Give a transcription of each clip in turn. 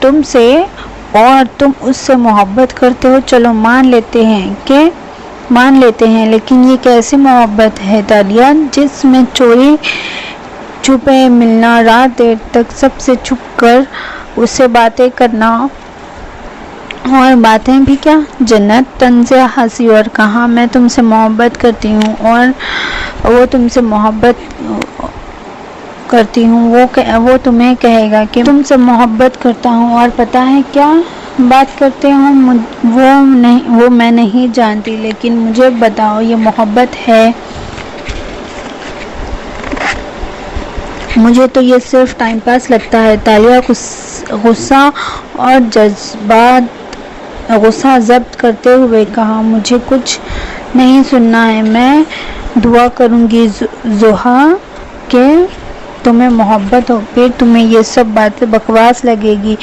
تم سے اور تم اس سے محبت کرتے ہو، چلو مان لیتے ہیں، لیکن یہ کیسی محبت ہے تالیہ، جس میں چوری چھپے ملنا، رات دیر تک سب سے چھپ کر اس سے باتیں کرنا، اور باتیں بھی کیا، جنت طنز ہنسی اور کہا میں تم سے محبت کرتی ہوں، اور وہ تم سے محبت کرتی ہوں، وہ تمہیں کہے گا کہ تم سے محبت کرتا ہوں، اور پتہ ہے کیا بات کرتے ہوں، وہ میں نہیں جانتی، لیکن مجھے بتاؤ یہ محبت ہے؟ مجھے تو یہ صرف ٹائم پاس لگتا ہے۔ تالیہ غصہ ضبط کرتے ہوئے کہا، مجھے کچھ نہیں سننا ہے، میں دعا کروں گی زحا کہ تمہیں محبت ہو، پھر تمہیں یہ سب باتیں بکواس لگے گی۔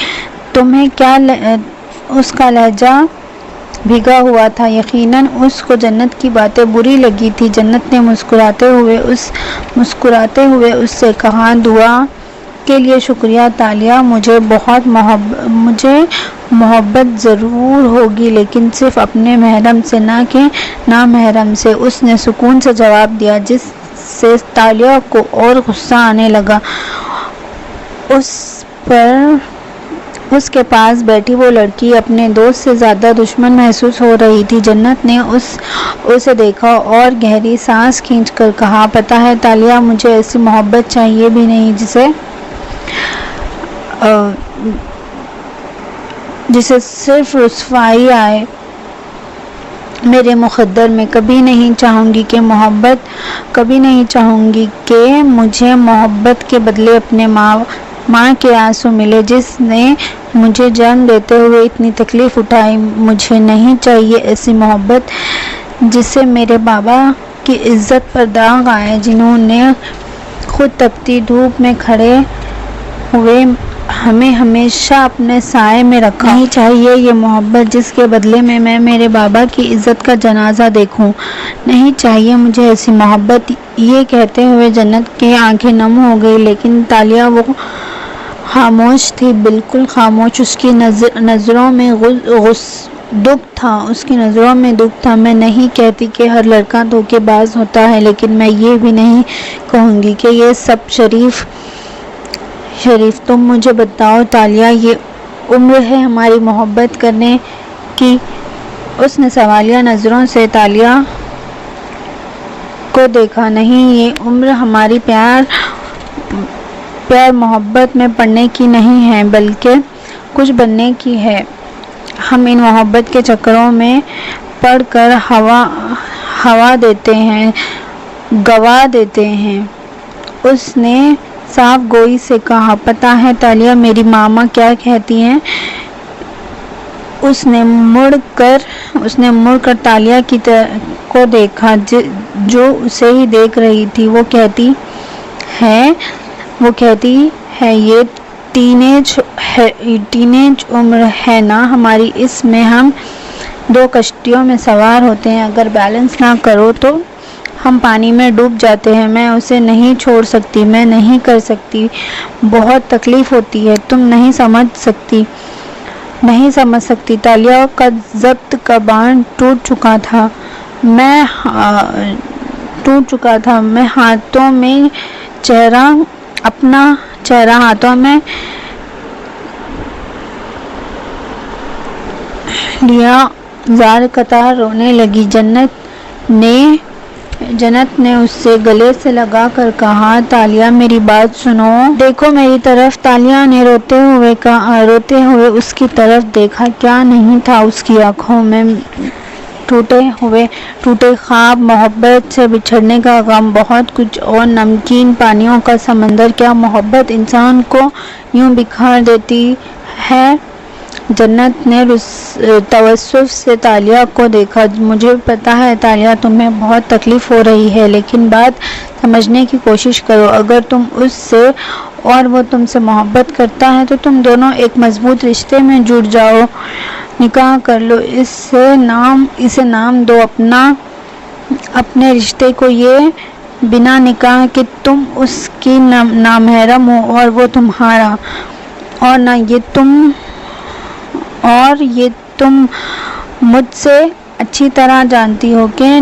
تمہیں کیا اس کا لہجہ بھیگا ہوا تھا، یقیناً اس کو جنت کی باتیں بری لگی تھی۔ جنت نے مسکراتے ہوئے اس سے کہا، دعا کے لیے شکریہ تالیہ، مجھے محبت ضرور ہوگی، لیکن صرف اپنے محرم سے نہ کہ نامحرم سے۔ اس نے سکون سے جواب دیا، جس سے تالیہ کو اور غصہ آنے لگا۔ اس کے پاس بیٹھی وہ لڑکی اپنے دوست سے زیادہ دشمن محسوس ہو رہی تھی۔ جنت نے اسے دیکھا اور گہری سانس کھینچ کر کہا، پتہ ہے تالیہ، مجھے ایسی محبت چاہیے بھی نہیں جسے صرف رسوائی آئے میرے مقدر میں۔ کبھی نہیں چاہوں گی کہ مجھے محبت کے بدلے اپنے ماں کے آنسو ملے، جس نے مجھے جنم دیتے ہوئے اتنی تکلیف اٹھائی۔ مجھے نہیں چاہیے ایسی محبت جس سے میرے بابا کی عزت پر داغ آئے، جنہوں نے خود تپتی دھوپ میں کھڑے ہوئے ہمیں ہمیشہ اپنے سائے میں رکھا۔ نہیں چاہیے یہ محبت جس کے بدلے میں میرے بابا کی عزت کا جنازہ دیکھوں۔ نہیں چاہیے مجھے ایسی محبت۔ یہ کہتے ہوئے جنت کی آنکھیں نم ہو گئی، لیکن تالیہ وہ خاموش تھی، بالکل خاموش۔ اس کی نظروں میں دکھ تھا۔ میں نہیں کہتی کہ ہر لڑکا دھوکے باز ہوتا ہے، لیکن میں یہ بھی نہیں کہوں گی کہ یہ سب شریف۔ تم مجھے بتاؤ تالیہ، یہ عمر ہے ہماری محبت کرنے کی؟ اس نے سوالیہ نظروں سے تالیہ کو دیکھا۔ نہیں، یہ عمر ہماری پیار محبت میں پڑنے کی نہیں ہے، بلکہ کچھ بننے کی ہے۔ ہم ان محبت کے چکروں میں پڑ کر گوا دیتے ہیں۔ اس نے صاف گوئی سے کہا، پتہ ہے تالیہ، میری ماما کیا کہتی ہیں؟ اس نے مڑ کر تالیہ کو دیکھا، جو اسے ہی دیکھ رہی تھی۔ وہ کہتی ہے یہ ٹینیج عمر ہے نا ہماری، اس میں ہم دو کشتیوں میں سوار ہوتے ہیں، اگر بیلنس نہ کرو تو ہم پانی میں ڈوب جاتے ہیں۔ میں اسے نہیں چھوڑ سکتی، میں نہیں کر سکتی، بہت تکلیف ہوتی ہے، تم نہیں سمجھ سکتی۔ تالیہ کا ضبط کا بانڈ ٹوٹ چکا تھا۔ میں ہاتھوں میں اپنا چہرہ ہاتھوں میں لیا، زار قطار رونے لگی۔ جنت نے اس سے گلے سے لگا کر کہا، تالیہ میری بات سنو، دیکھو میری طرف۔ تالیہ نے روتے ہوئے اس کی طرف دیکھا۔ کیا نہیں تھا اس کی آنکھوں میں؟ ٹوٹے خواب، محبت سے بچھڑنے کا غم، بہت کچھ اور، نمکین پانیوں کا سمندر۔ کیا محبت انسان کو یوں بکھار دیتی ہے؟ جنت نے تعصب سے تالیہ کو دیکھا۔ مجھے پتہ ہے تالیہ، تمہیں بہت تکلیف ہو رہی ہے، لیکن بات سمجھنے کی کوشش کرو۔ اگر تم اس سے اور وہ تم سے محبت کرتا ہے تو تم دونوں ایک مضبوط رشتے میں جڑ جاؤ، نکاح کر لو، اسے نام دو اپنے رشتے کو، یہ بنا نکاح کہ تم اس کی نامحرم ہو اور وہ تمہارا۔ اور یہ تم مجھ سے اچھی طرح جانتی ہو کہ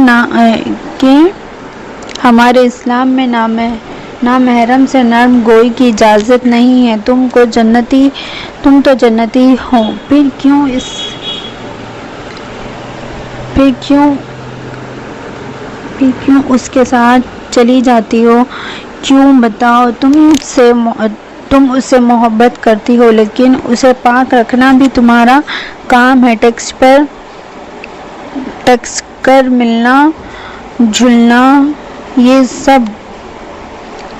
ہمارے اسلام میں نامحرم سے نرم گوئی کی اجازت نہیں ہے۔ تم تو جنتی ہو، پھر کیوں اس کے ساتھ چلی جاتی ہو؟ کیوں بتاؤ؟ تم اس سے محبت کرتی ہو، لیکن اسے پاک رکھنا بھی تمہارا کام ہے۔ ٹکس کر ملنا جلنا، یہ سب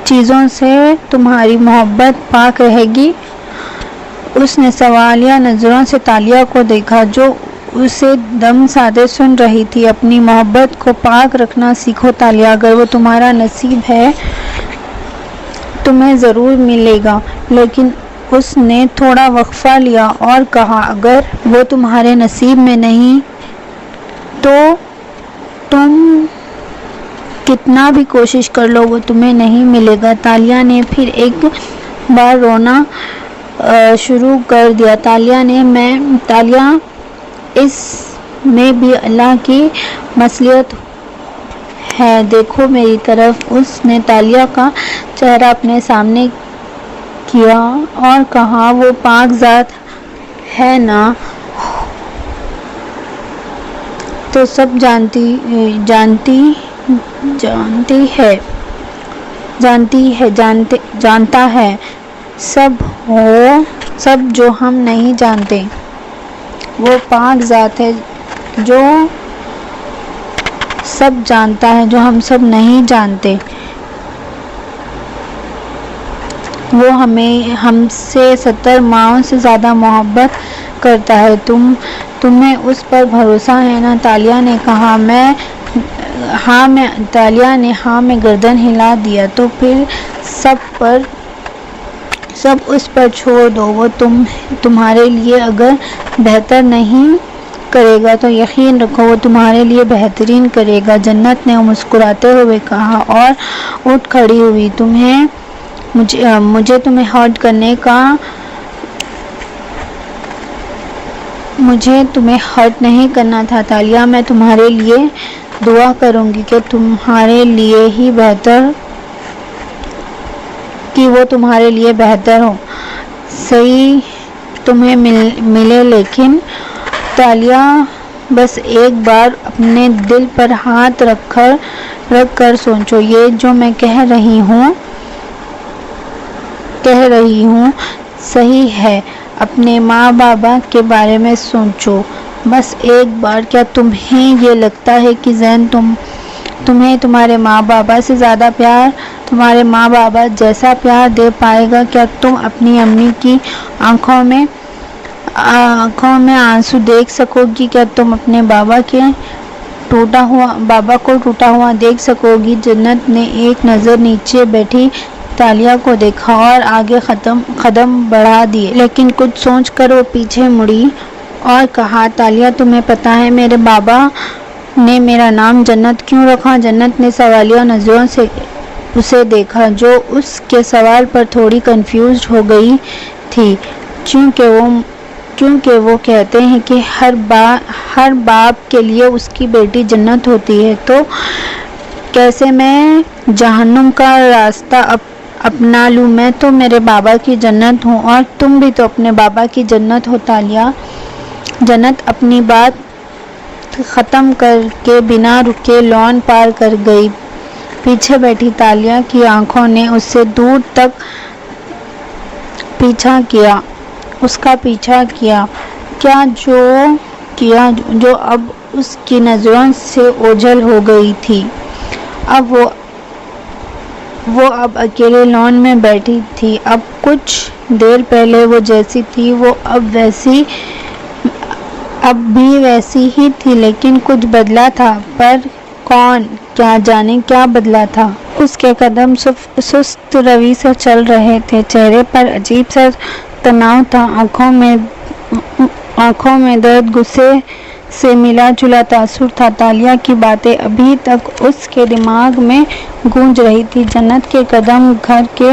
چیزوں سے تمہاری محبت پاک رہے گی۔ اس نے سوالیہ نظروں سے تالیہ کو دیکھا جو اسے دم سادے سن رہی تھی۔ اپنی محبت کو پاک رکھنا سیکھو تالیہ، اگر وہ تمہارا نصیب ہے تمہیں ضرور ملے گا۔ لیکن اس نے تھوڑا وقفہ لیا اور کہا، اگر وہ تمہارے نصیب میں نہیں تو تم کتنا بھی کوشش کر لو وہ تمہیں نہیں ملے گا۔ تالیہ نے پھر ایک بار رونا شروع کر دیا۔ تالیہ اس میں بھی اللہ کی مصلحت ہے، دیکھو میری طرف۔ اس نے تالیہ کا چہرہ اپنے سامنے کیا اور کہا، وہ پاک ذات ہے نا؟ تو سب جانتا ہے، سب جو ہم نہیں جانتے۔ وہ پاک ذات ہے جو سب جانتا ہے، جو ہم سب نہیں جانتے۔ وہ ہم سے 70 ماؤں سے زیادہ محبت کرتا ہے۔ تمہیں اس پر بھروسہ ہے نا؟ تالیہ نے کہا، تالیہ نے ہاں میں گردن ہلا دیا۔ تو پھر سب اس پر چھوڑ دو، وہ تمہارے لیے اگر بہتر نہیں کرے گا تو یقین رکھو وہ تمہارے لیے بہترین کرے گا۔ جنت نے مسکراتے ہوئے کہا اور اٹھ کھڑی ہوئی، مجھے تمہیں ہرٹ نہیں کرنا تھا تالیہ، میں تمہارے لیے دعا کروں گی کہ وہ تمہارے لیے بہتر ہو، صحیح تمہیں ملے۔ لیکن تالیہ بس ایک بار اپنے دل پر ہاتھ رکھ کر سوچو، یہ جو میں کہہ رہی ہوں صحیح ہے۔ اپنے ماں بابا کے بارے میں سوچو بس ایک بار۔ کیا تمہیں یہ لگتا ہے کہ زین تمہیں تمہارے ماں بابا سے زیادہ پیار، تمہارے ماں بابا جیسا پیار دے پائے گا؟ کیا تم اپنی امی کی آنکھوں میں آنسو دیکھ سکو گی؟ کیا تم اپنے بابا کو ٹوٹا ہوا دیکھ سکو گی؟ جنت نے ایک نظر نیچے بیٹھی تالیہ کو دیکھا اور آگے قدم بڑھا دیے، لیکن کچھ سوچ کر وہ پیچھے مڑی اور کہا، تالیہ تمہیں پتا ہے میرے بابا نے میرا نام جنت کیوں رکھا؟ جنت نے سوالیہ نظروں سے اسے دیکھا، جو اس کے سوال پر تھوڑی کنفیوزڈ ہو گئی تھی، کیونکہ وہ کہتے ہیں کہ ہر باپ کے لیے اس کی بیٹی جنت ہوتی ہے، تو کیسے میں جہنم کا راستہ اپنا لوں؟ میں تو میرے بابا کی جنت ہوں اور تم بھی تو اپنے بابا کی جنت ہو تالیہ۔ جنت اپنی بات ختم کر کے بنا رکے لان پار کر گئی۔ پیچھے بیٹھی تالیہ کی آنکھوں نے اس سے دور تک اس کا پیچھا کیا جو اب اس کی نظروں سے اوجھل ہو گئی تھی۔ وہ اب اکیلے لان میں بیٹھی تھی۔ اب کچھ دیر پہلے وہ جیسی تھی وہ اب بھی ویسی ہی تھی، لیکن کچھ بدلا تھا، پر کیا جانے کیا بدلا تھا۔ اس کے قدم سست روی سے چل رہے تھے، چہرے پر عجیب سا تناؤ تھا، آنکھوں میں درد، غصے سے ملا جلا تاثر تھا۔ تالیہ کی باتیں ابھی تک اس کے دماغ میں گونج رہی تھی۔ جنت کے قدم گھر کے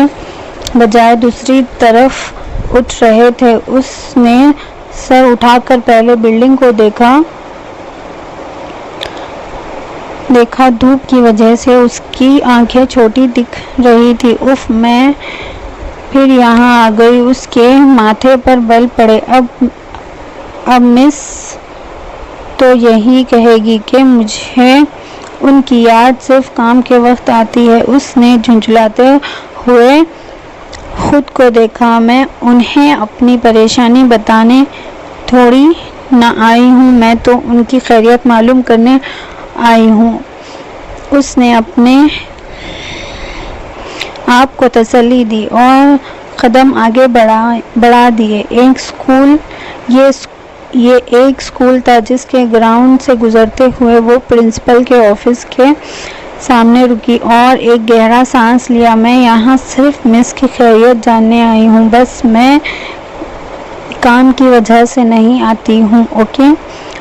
بجائے دوسری طرف اٹھ رہے تھے۔ اس نے سر اٹھا کر پہلے بلڈنگ کو دیکھا۔ دھوپ کی وجہ سے اس کی آنکھیں چھوٹی دکھ رہی تھی۔ اف، میں پھر یہاں آ گئی۔ اس کے ماتھے پر بل پڑے۔ اب مس تو یہی کہے گی کہ مجھے ان کی یاد صرف کام کے وقت آتی ہے۔ اس نے جھنجھلاتے ہوئے خود کو دیکھا۔ میں انہیں اپنی پریشانی بتانے تھوڑی نہ آئی ہوں، میں تو ان کی خیریت معلوم کرنے آئی ہوں۔ اس نے اپنے آپ کو تسلی دی اور قدم آگے بڑھا دیے۔ یہ ایک اسکول تھا جس کے گراؤنڈ سے گزرتے ہوئے وہ پرنسپل کے آفس کے سامنے رکی اور ایک گہرا سانس لیا۔ میں یہاں صرف مس کی خیریت جاننے آئی ہوں، بس میں کام کی وجہ سے نہیں آتی ہوں، اوکے؟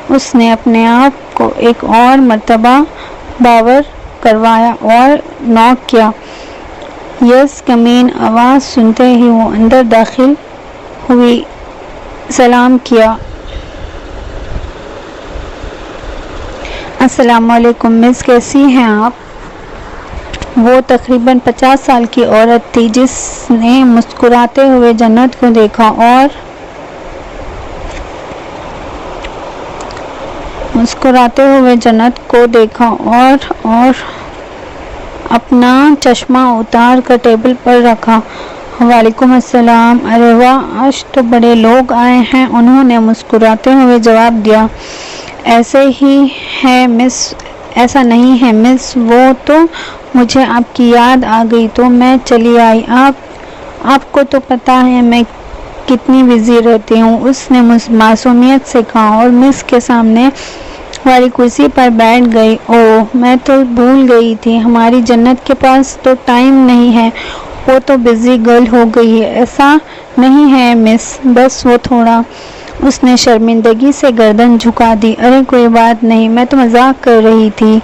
اس نے اپنے آپ کو ایک اور مرتبہ باور کروایا اور ناک کیا۔ یس کمین آواز سنتے ہی وہ اندر داخل ہوئی۔ سلام کیا۔ السلام علیکم مس، کیسی ہیں آپ؟ وہ تقریباً 50 سال کی عورت تھی جس نے مسکراتے ہوئے جنت کو دیکھا اور اپنا چشمہ اتار کر ٹیبل پر رکھا۔ وعلیکم السلام، ارے واہ، آج تو بڑے لوگ آئے ہیں، انہوں نے مسکراتے ہوئے جواب دیا۔ ایسا نہیں ہے مس، وہ تو مجھے آپ کی یاد آ گئی تو میں چلی آئی۔ آپ کو تو پتا ہے میں کتنی بزی رہتی ہوں، اس نے معصومیت سے کہا اور مس کے سامنے والی کرسی پر بیٹھ گئی۔ اوہ، میں تو بھول گئی تھی، ہماری جنت کے پاس تو ٹائم نہیں ہے، وہ تو بزی گرل ہو گئی ہے۔ ایسا نہیں ہے مس، بس وہ تھوڑا، اس نے شرمندگی سے گردن جھکا دی۔ ارے کوئی بات نہیں، میں تو مذاق کر رہی تھی۔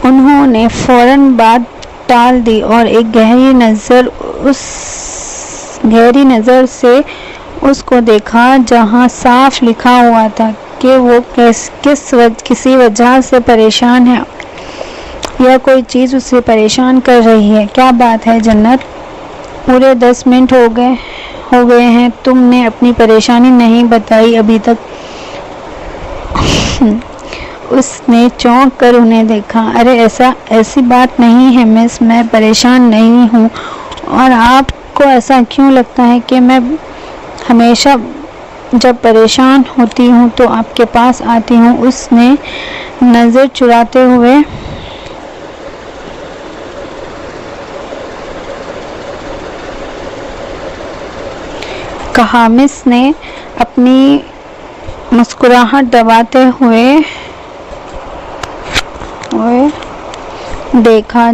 انہوں نے فوراً بات ٹال دی اور ایک گہری نظر سے اس کو دیکھا جہاں صاف لکھا ہوا تھا کہ وہ کسی وجہ سے پریشان ہے یا کوئی چیز اسے پریشان کر رہی ہے۔ کیا بات ہے جنت؟ پورے 10 منٹ ہو گئے ہیں، تم نے اپنی پریشانی نہیں بتائی ابھی تک۔ اس نے چونک کر انہیں دیکھا۔ ارے ایسی بات نہیں ہے مس، میں پریشان نہیں ہوں۔ اور آپ کو ایسا کیوں لگتا ہے کہ میں ہمیشہ جب پریشان ہوتی ہوں تو آپ کے پاس آتی ہوں؟ اس نے نظر چراتے ہوئے کہا۔ مس نے اپنی مسکراہٹ دباتے ہوئے دیکھا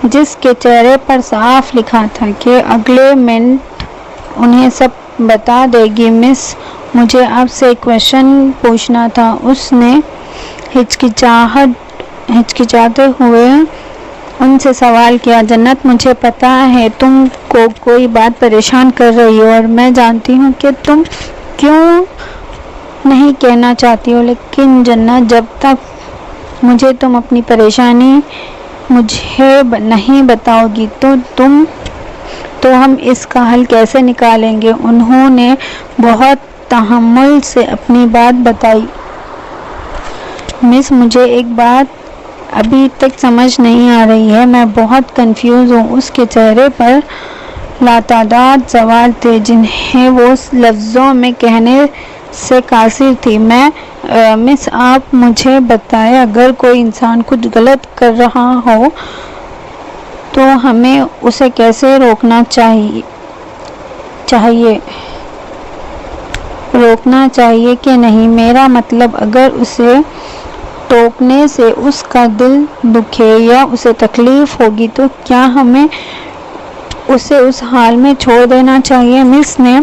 جس کے چہرے پر صاف لکھا تھا کہ اگلے منٹ انہیں سب بتا دے گی۔ مس، مجھے آپ سے ایک کویسچن پوچھنا تھا، اس نے ہچکچاتے ہوئے ان سے سوال کیا۔ جنت، مجھے پتا ہے تم کو کوئی بات پریشان کر رہی ہو اور میں جانتی ہوں کہ تم کیوں نہیں کہنا چاہتی ہو، لیکن جنت، جب تک مجھے تم اپنی پریشانی مجھے نہیں بتاؤ گی تو ہم اس کا حل کیسے نکالیں گے؟ انہوں نے بہت تحمل سے اپنی بات بتائی۔ مس، مجھے ایک بات ابھی تک سمجھ نہیں آ رہی ہے، میں بہت کنفیوز ہوں۔ اس کے چہرے پر لاتعداد سوال تھے جنہیں وہ لفظوں میں کہنے سے قاصر تھی۔ مس، آپ مجھے بتائیں، اگر کوئی انسان کچھ غلط کر رہا ہو تو ہمیں اسے کیسے روکنا چاہیے کہ نہیں؟ میرا مطلب، اگر اسے ٹوکنے سے اس کا دل دکھے یا اسے تکلیف ہوگی تو کیا ہمیں اسے اس حال میں چھوڑ دینا چاہیے؟ مس نے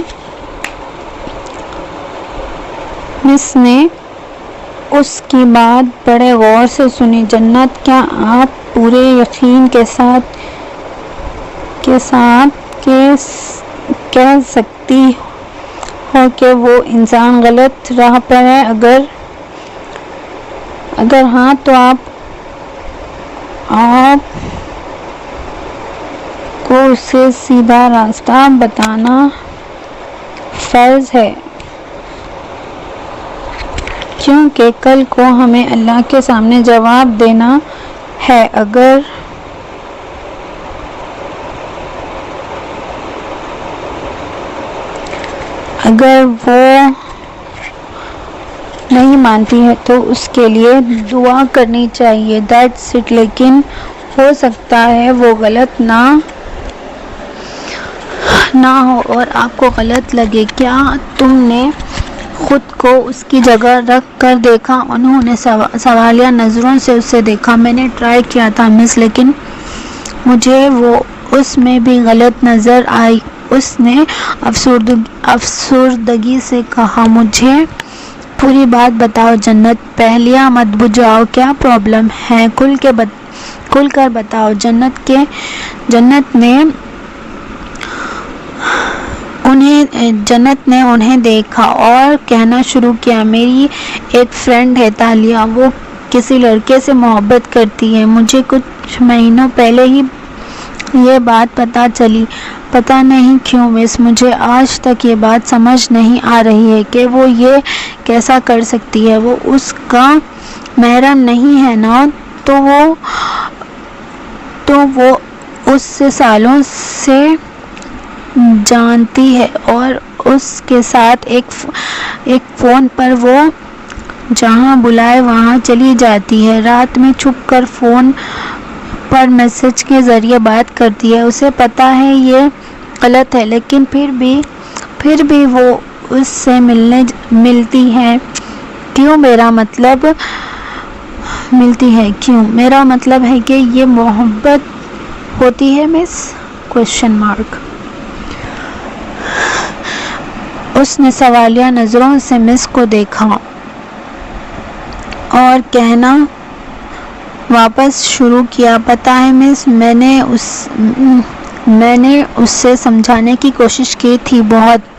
اس کی بات بڑے غور سے سنی۔ جنت، کیا آپ پورے یقین کے ساتھ کہہ سکتی ہو کہ وہ انسان غلط راہ پر ہے؟ اگر ہاں تو آپ کو اسے سیدھا راستہ بتانا فرض ہے، کیونکہ کل کو ہمیں اللہ کے سامنے جواب دینا ہے۔ اگر وہ نہیں مانتی ہے تو اس کے لیے دعا کرنی چاہیے، دیٹس اٹ۔ لیکن ہو سکتا ہے وہ غلط نہ ہو اور آپ کو غلط لگے۔ کیا تم نے خود کو اس کی جگہ رکھ کر دیکھا؟ انہوں نے سوالیہ نظروں سے اسے دیکھا۔ میں نے ٹرائی کیا تھا مس، لیکن مجھے وہ اس میں بھی غلط نظر آئی۔ اس نے افسردگی سے کہا، مجھے پوری بات بتاؤ جنت، پہلیاں مت بجھاؤ، کیا پرابلم ہے؟ کھل کر بتاؤ۔ جنت نے انہیں دیکھا اور کہنا شروع کیا، میری ایک فرینڈ ہے تالیہ، وہ کسی لڑکے سے محبت کرتی ہے۔ مجھے کچھ مہینوں پہلے ہی یہ بات پتہ چلی۔ پتہ نہیں کیوں مس، مجھے آج تک یہ بات سمجھ نہیں آ رہی ہے کہ وہ یہ کیسا کر سکتی ہے۔ وہ اس کا محرم نہیں ہے نا، تو وہ اس سے سالوں سے جانتی ہے اور اس کے ساتھ ایک فون پر وہ جہاں بلائے وہاں چلی جاتی ہے، رات میں چھپ کر فون پر میسج کے ذریعے بات کرتی ہے۔ اسے پتہ ہے یہ غلط ہے، لیکن پھر بھی وہ اس سے ملتی ہے۔ کیوں؟ میرا مطلب ہے کہ یہ محبت ہوتی ہے مس؟ اس نے سوالیہ نظروں سے مس کو دیکھا اور کہنا واپس شروع کیا، پتہ ہے مس، میں نے اس سے سمجھانے کی کوشش کی تھی بہت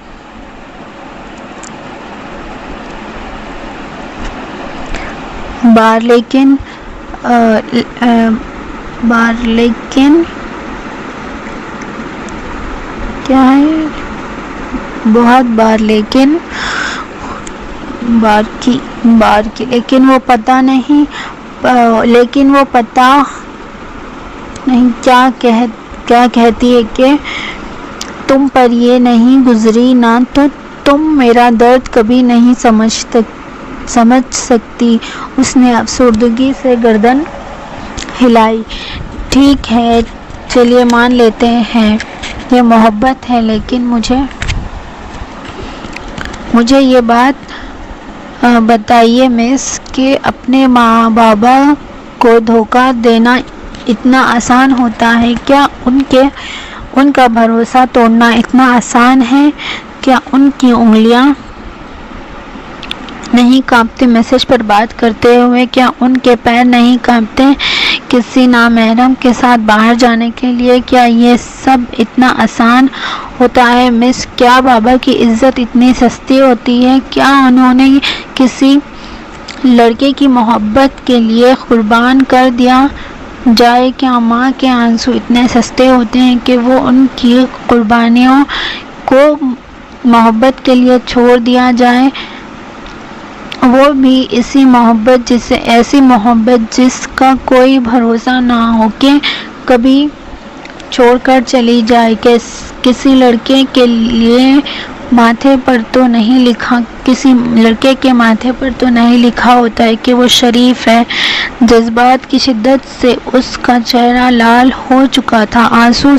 بار، لیکن وہ پتہ نہیں کیا کہتی ہے کہ تم پر یہ نہیں گزری نا تو تم میرا درد کبھی نہیں سمجھ سکتی۔ اس نے افسردگی سے گردن ہلائی۔ ٹھیک ہے، چلیے مان لیتے ہیں یہ محبت ہے، لیکن مجھے یہ بات بتائیے مس کہ اپنے ماں باپ کو دھوکہ دینا اتنا آسان ہوتا ہے کیا؟ ان کا بھروسہ توڑنا اتنا آسان ہے کیا؟ ان کی انگلیاں نہیں کانپتی میسج پر بات کرتے ہوئے؟ کیا ان کے پیر نہیں کانپتے کسی نامحرم کے ساتھ باہر جانے کے لیے؟ کیا یہ سب اتنا آسان ہوتا ہے مس؟ کیا بابا کی عزت اتنی سستی ہوتی ہے؟ کیا انہوں نے کسی لڑکے کی محبت کے لیے قربان کر دیا جائے؟ کیا ماں کے آنسو اتنے سستے ہوتے ہیں کہ وہ ان کی قربانیوں کو محبت کے لیے چھوڑ دیا جائے؟ وہ بھی ایسی محبت جس کا کوئی بھروسہ نہ ہو کہ کبھی چھوڑ کر چلی جائے۔ کسی لڑکے کے ماتھے پر تو نہیں لکھا ہوتا ہے کہ وہ شریف ہے۔ جذبات کی شدت سے اس کا چہرہ لال ہو چکا تھا، آنسوؤں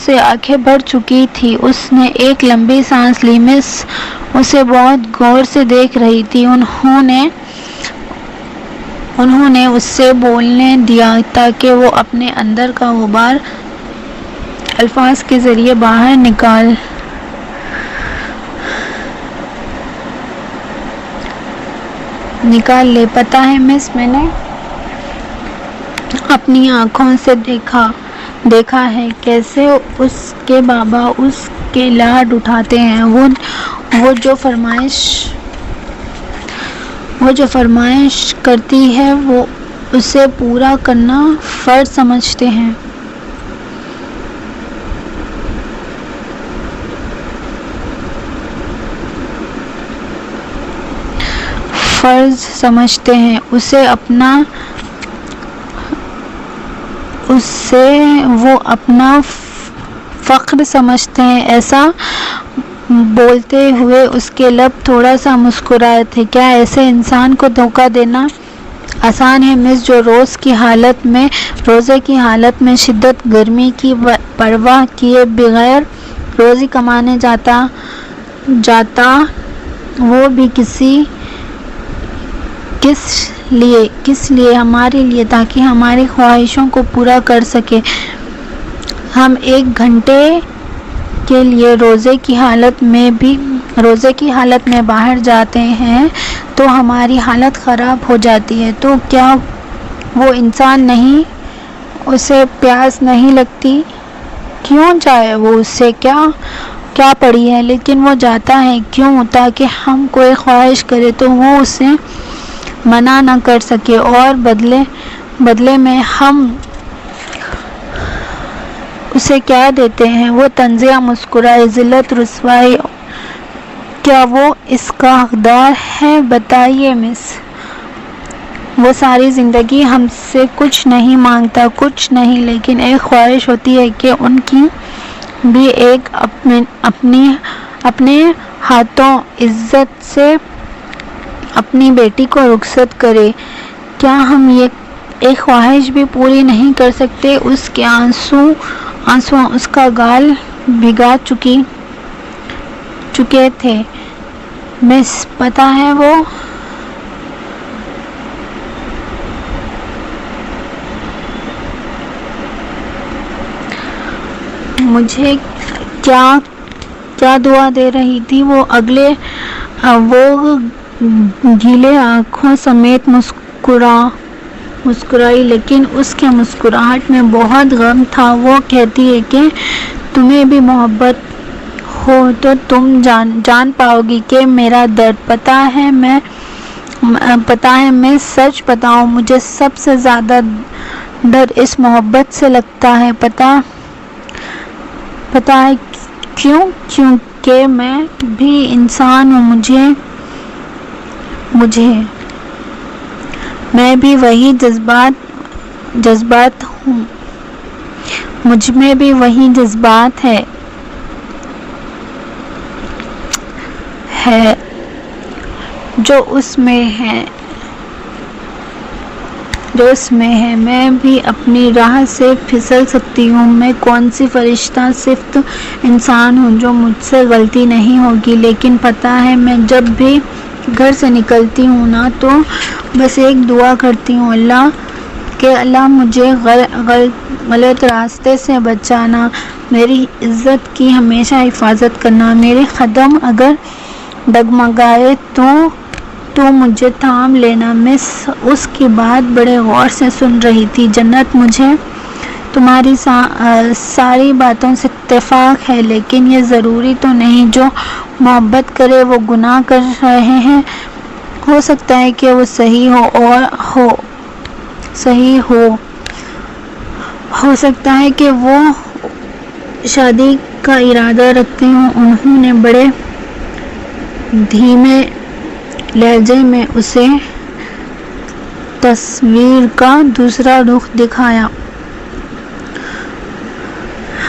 سے آنکھیں بھر چکی تھی۔ اس نے ایک لمبی سانس لی۔ مس اسے بہت غور سے دیکھ رہی تھی۔ انہوں نے اسے بولنے دیا تاکہ وہ اپنے اندر کا غبار الفاظ کے ذریعے باہر نکال لے۔ پتہ ہے مس، میں نے اپنی آنکھوں سے دیکھا دیکھا ہے کیسے اس کے بابا اس کے لاڈ اٹھاتے ہیں. وہ جو فرمائش کرتی ہے وہ اسے پورا کرنا فرض سمجھتے ہیں. وہ اپنا فخر سمجھتے ہیں. ایسا بولتے ہوئے اس کے لب تھوڑا سا مسکرائے تھے. کیا ایسے انسان کو دھوکہ دینا آسان ہے مس، جو روزے کی حالت میں شدت گرمی کی پرواہ کیے بغیر روزی کمانے جاتا وہ بھی کس لیے ہمارے لیے، تاکہ ہماری خواہشوں کو پورا کر سکے. ہم 1 گھنٹے کے لیے روزے کی حالت میں باہر جاتے ہیں تو ہماری حالت خراب ہو جاتی ہے. تو کیا وہ انسان نہیں، اسے پیاس نہیں لگتی؟ کیوں جائے وہ، اس سے کیا پڑی ہے؟ لیکن وہ جاتا ہے کیوں؟ تاکہ ہم کوئی خواہش کرے تو وہ اسے منع نہ کر سکے، اور بدلے میں ہم اسے کیا دیتے ہیں؟ وہ طنزیہ مسکرائے. ذلت، رسوائی، کیا وہ اس کا حقدار ہے؟ بتائیے مس. وہ ساری زندگی ہم سے کچھ نہیں مانگتا، کچھ نہیں، لیکن ایک خواہش ہوتی ہے کہ ان کی بھی ایک اپنے ہاتھوں عزت سے اپنی بیٹی کو رخصت کرے. کیا ہم یہ ایک خواہش بھی پوری نہیں کر سکتے؟ اس کے آنسو اس کا گال بھگا چکے تھے مس. پتہ ہے وہ مجھے کیا دعا دے رہی تھی؟ وہ گیلے آنکھوں سمیت مسکرائی، لیکن اس کے مسکراہٹ میں بہت غم تھا. وہ کہتی ہے کہ تمہیں بھی محبت ہو تو تم جان پاؤ گی کہ میرا درد. پتہ ہے میں سچ بتاؤں، مجھے سب سے زیادہ ڈر اس محبت سے لگتا ہے. پتہ ہے کیوں؟ کیونکہ میں بھی انسان ہوں، میں بھی وہی جذبات ہوں، مجھ میں بھی وہی جذبات ہے جو اس میں ہے. میں بھی اپنی راہ سے پھسل سکتی ہوں. میں کون سی فرشتہ صفت انسان ہوں جو مجھ سے غلطی نہیں ہوگی. لیکن پتہ ہے میں جب بھی گھر سے نکلتی ہوں نا تو بس ایک دعا کرتی ہوں، اللہ مجھے غلط راستے سے بچانا، میری عزت کی ہمیشہ حفاظت کرنا. میرے قدم اگر ڈگمگائے تو مجھے تھام لینا. میں اس کی بات بڑے غور سے سن رہی تھی. جنت، مجھے تمہاری ساری باتوں سے اتفاق ہے، لیکن یہ ضروری تو نہیں جو محبت کرے وہ گناہ کر رہے ہیں. ہو سکتا ہے کہ وہ صحیح ہو سکتا ہے کہ وہ شادی کا ارادہ رکھتے ہوں. انہوں نے بڑے دھیمے لہجے میں اسے تصویر کا دوسرا رخ دکھایا.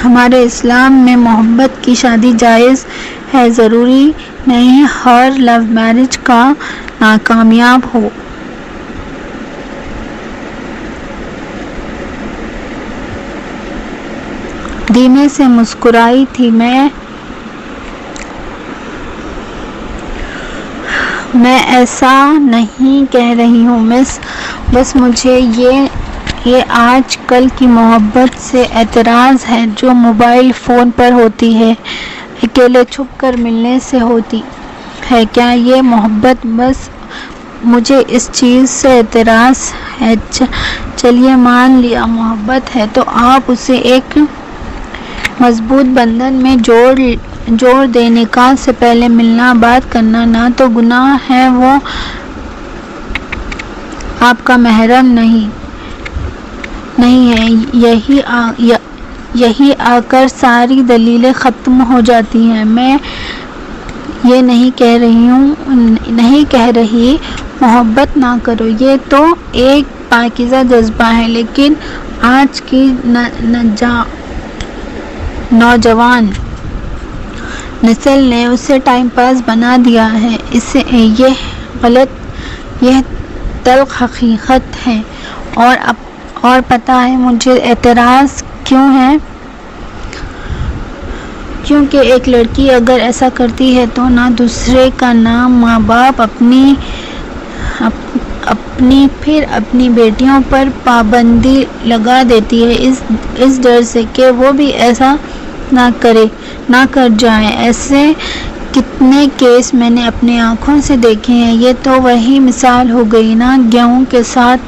ہمارے اسلام میں محبت کی شادی جائز ہے، ضروری نہیں ہر لو میرج کا ناکامیاب ہو. دھیمے سے مسکرائی تھی. میں ایسا نہیں کہہ رہی ہوں مس، بس مجھے یہ آج کل کی محبت سے اعتراض ہے جو موبائل فون پر ہوتی ہے، اکیلے چھپ کر ملنے سے ہوتی ہے. کیا یہ محبت بس مجھے اس چیز سے اعتراض ہے. چلیے مان لیا محبت ہے تو آپ اسے ایک مضبوط بندھن میں جوڑ دیں. نکاح سے پہلے ملنا بات کرنا نہ تو گناہ ہے، وہ آپ کا محرم نہیں ہے. یہی آ کر ساری دلیلیں ختم ہو جاتی ہیں. میں یہ نہیں کہہ رہی محبت نہ کرو، یہ تو ایک پاکیزہ جذبہ ہے، لیکن آج کی نوجوان نسل نے اسے ٹائم پاس بنا دیا ہے. یہ تلخ حقیقت ہے. اور پتہ ہے مجھے اعتراض کیوں ہے؟ کیونکہ ایک لڑکی اگر ایسا کرتی ہے تو نہ دوسرے کا نام ماں باپ پھر اپنی بیٹیوں پر پابندی لگا دیتی ہے اس ڈر سے کہ وہ بھی ایسا نہ کر جائیں. ایسے کتنے کیس میں نے اپنی آنکھوں سے دیکھے ہیں. یہ تو وہی مثال ہو گئی نا، گیہوں کے ساتھ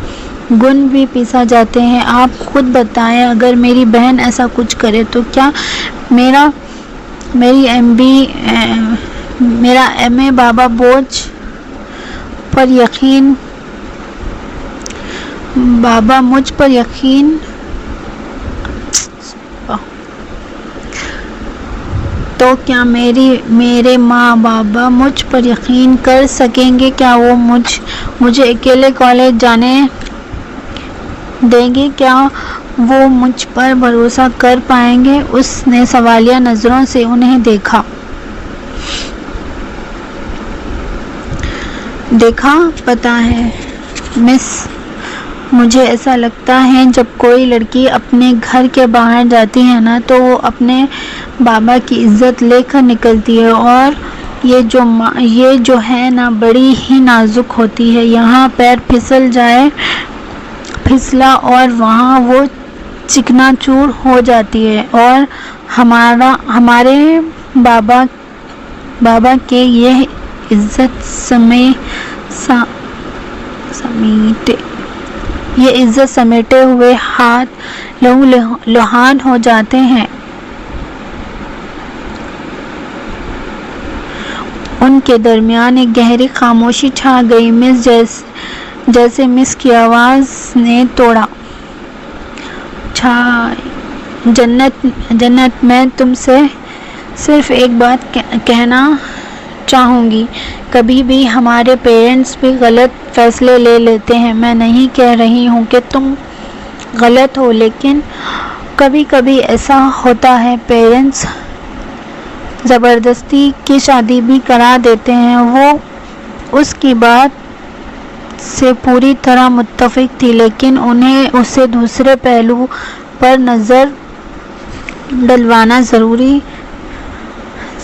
گن بھی پیسا جاتے ہیں. آپ خود بتائیں اگر میری بہن ایسا کچھ کرے تو کیا میرا ایم اے بابا مجھ پر یقین تو کیا میرے ماں بابا مجھ پر یقین کر سکیں گے؟ کیا وہ مجھے اکیلے کالج جانے دیں گے؟ کیا وہ مجھ پر بھروسہ کر پائیں گے؟ اس نے سوالیہ نظروں سے انہیں دیکھا. پتہ ہے مس، مجھے ایسا لگتا ہے جب کوئی لڑکی اپنے گھر کے باہر جاتی ہے نا تو وہ اپنے بابا کی عزت لے کر نکلتی ہے، اور یہ جو ہے نا بڑی ہی نازک ہوتی ہے. یہاں پیر پھسلا اور وہاں وہ چکنا چور ہو جاتی ہے. اور ہمارے بابا کے یہ عزت سمیٹے ہوئے ہاتھ لہو لہان ہو جاتے ہیں. ان کے درمیان ایک گہری خاموشی چھا گئی. جیسے مس کی آواز نے توڑا. جنت، میں تم سے صرف ایک بات کہنا چاہوں گی. کبھی بھی ہمارے پیرنٹس بھی غلط فیصلے لے لیتے ہیں. میں نہیں کہہ رہی ہوں کہ تم غلط ہو، لیکن کبھی کبھی ایسا ہوتا ہے پیرنٹس زبردستی کی شادی بھی کرا دیتے ہیں. وہ اس کی بات سے پوری طرح متفق تھی، لیکن انہیں اسے دوسرے پہلو پر نظر ڈلوانا ضروری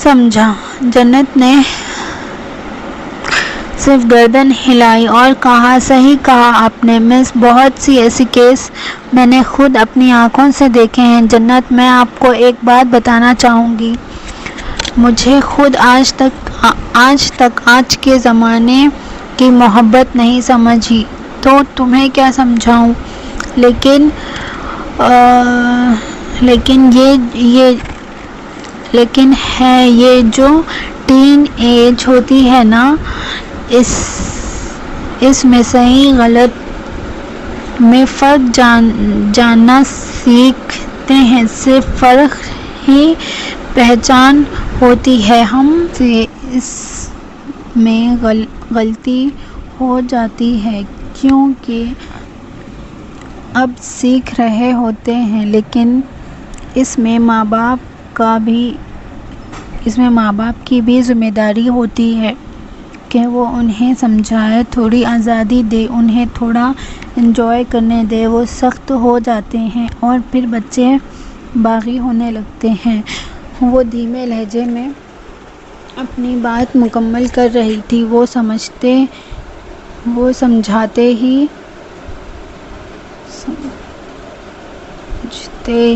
سمجھا. جنت نے صرف گردن ہلائی اور کہا، صحیح کہا آپ نے مس، بہت سی ایسی کیس میں نے خود اپنی آنکھوں سے دیکھے ہیں. جنت، میں آپ کو ایک بات بتانا چاہوں گی. مجھے خود آج تک آج کے زمانے کی محبت نہیں سمجھی تو تمہیں کیا سمجھاؤں. لیکن یہ جو ٹین ایج ہوتی ہے نا، اس میں صحیح غلط میں فرق جاننا سیکھتے ہیں. صرف فرق ہی پہچان ہوتی ہے. ہم سے اس میں غلطی ہو جاتی ہے کیونکہ اب سیکھ رہے ہوتے ہیں، لیکن اس میں ماں باپ کی بھی ذمہ داری ہوتی ہے کہ وہ انہیں سمجھائے، تھوڑی آزادی دے، انہیں تھوڑا انجوائے کرنے دے. وہ سخت ہو جاتے ہیں اور پھر بچے باغی ہونے لگتے ہیں. وہ دھیمے لہجے میں اپنی بات مکمل کر رہی تھی. وہ سمجھتے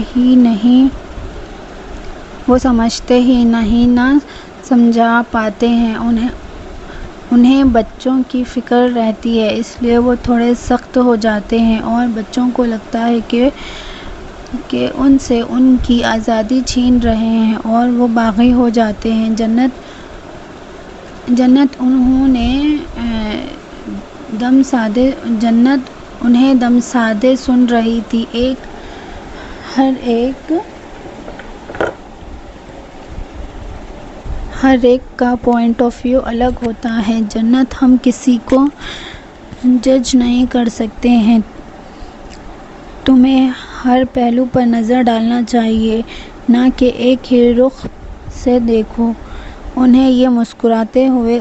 ہی نہیں نہ سمجھا پاتے ہیں. انہیں بچوں کی فکر رہتی ہے، اس لیے وہ تھوڑے سخت ہو جاتے ہیں اور بچوں کو لگتا ہے کہ ان سے ان کی آزادی چھین رہے ہیں اور وہ باغی ہو جاتے ہیں۔ جنت انہیں دم سادے سن رہی تھی۔ ہر ایک کا پوائنٹ آف ویو الگ ہوتا ہے جنت، ہم کسی کو جج نہیں کر سکتے ہیں، تمہیں ہر پہلو پر نظر ڈالنا چاہیے، نہ کہ ایک ہی رخ سے دیکھو۔ انہوں نے مسکراتے ہوئے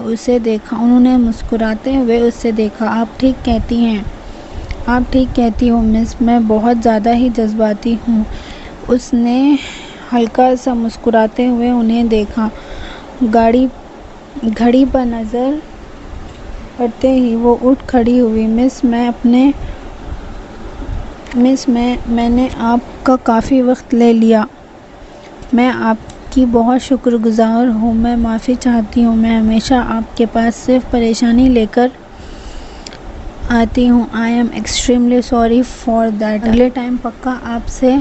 اسے دیکھا۔ آپ ٹھیک کہتی ہو مس، میں بہت زیادہ ہی جذباتی ہوں۔ اس نے ہلکا سا مسکراتے ہوئے انہیں دیکھا۔ گھڑی پر نظر پڑتے ہی وہ اٹھ کھڑی ہوئی۔ مس میں نے آپ کا کافی وقت لے لیا، میں آپ کی بہت شکر گزار ہوں، میں معافی چاہتی ہوں، میں ہمیشہ آپ کے پاس صرف پریشانی لے کر آتی ہوں۔ I am extremely sorry for that۔ اگلے ٹائم پکا آپ سے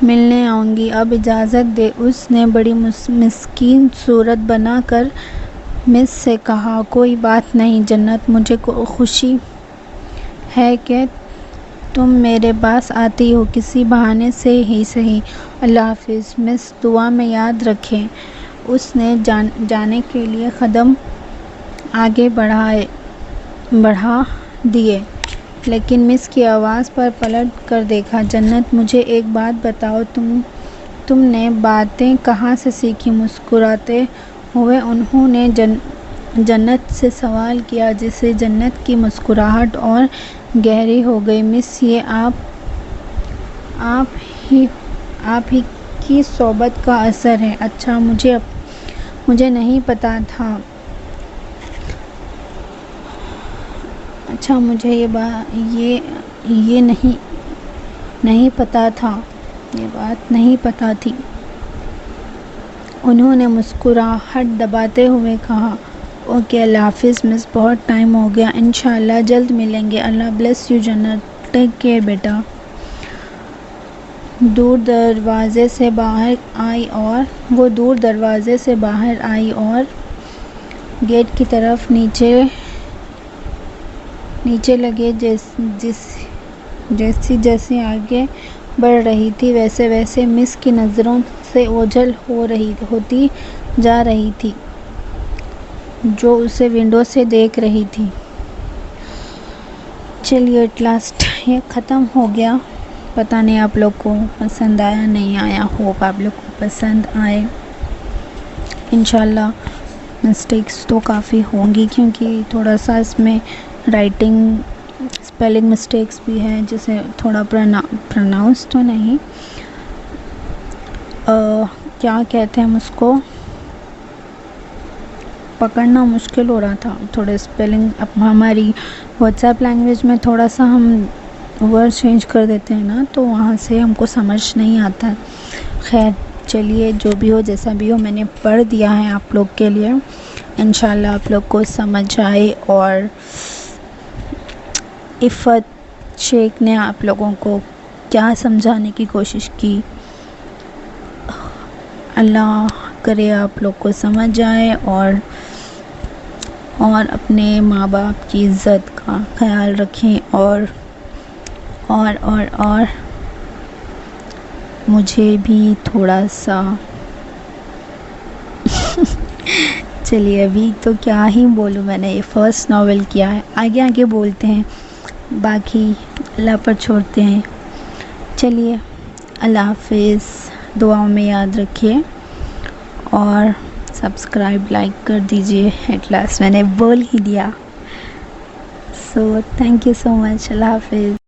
ملنے آؤں گی، اب اجازت دے۔ اس نے بڑی مسکین صورت بنا کر مس سے کہا۔ کوئی بات نہیں جنت، مجھے خوشی ہے کہ تم میرے پاس آتی ہو، کسی بہانے سے ہی صحیح۔ اللہ حافظ مس، دعا میں یاد رکھیں۔ اس نے جانے کے لیے قدم آگے بڑھا دیے، لیکن مس کی آواز پر پلٹ کر دیکھا۔ جنت مجھے ایک بات بتاؤ، تم نے باتیں کہاں سے سیکھی؟ مسکراتے ہوئے انہوں نے جنت سے سوال کیا، جس سے جنت کی مسکراہٹ اور گہری ہو گئی۔ مس یہ آپ ہی کی صحبت کا اثر ہے۔ اچھا، مجھے نہیں پتا تھا۔ اچھا، مجھے یہ نہیں پتا تھا، یہ بات نہیں پتا تھی۔ انہوں نے مسکراہٹ دباتے ہوئے کہا۔ اوکے، اللہ حافظ مس، بہت ٹائم ہو گیا، انشاءاللہ جلد ملیں گے۔ اللہ بلیس یو جنت، ٹیک کیئر بیٹا۔ وہ دور دروازے سے باہر آئی اور گیٹ کی طرف نیچے لگے۔ جیسے آگے بڑھ رہی تھی ویسے مس کی نظروں سے اوجھل ہوتی جا رہی تھی، جو اسے ونڈو سے دیکھ رہی تھی۔ چلیے ایٹ لاسٹ یہ ختم ہو گیا۔ پتہ نہیں آپ لوگ کو پسند آیا نہیں آیا، ہوپ آپ لوگ کو پسند آئے۔ انشاءاللہ مسٹیکس تو کافی ہوں گی، کیونکہ تھوڑا سا اس میں رائٹنگ اسپیلنگ مسٹیکس بھی ہے، جسے تھوڑا پروناؤنس تو نہیں، کیا کہتے ہیں اس کو، پکڑنا مشکل ہو رہا تھا تھوڑے اسپیلنگ۔ اب ہماری واٹس ایپ لینگویج میں تھوڑا سا ہم ورڈ چینج کر دیتے ہیں نا، تو وہاں سے ہم کو سمجھ نہیں آتا۔ خیر چلیے، جو بھی ہو جیسا بھی ہو، میں نے پڑھ دیا ہے آپ لوگ کے لیے، انشاءاللہ آپ لوگ کو سمجھ آئے۔ اور عفت شیخ نے آپ لوگوں کو کیا سمجھانے کی کوشش کی، اللہ کرے آپ لوگ کو سمجھ آئے، اور اپنے ماں باپ کی عزت کا خیال رکھیں، اور مجھے بھی تھوڑا سا چلیے ابھی تو کیا ہی بولوں، میں نے یہ فرسٹ ناول کیا ہے، آگے بولتے ہیں، باقی اللہ پر چھوڑتے ہیں۔ چلیے اللہ حافظ، دعاؤں میں یاد رکھیے، اور سبسکرائب لائک کر دیجیے۔ ایٹ لاسٹ میں نے بول ہی دیا، سو تھینک یو سو مچ، اللہ حافظ۔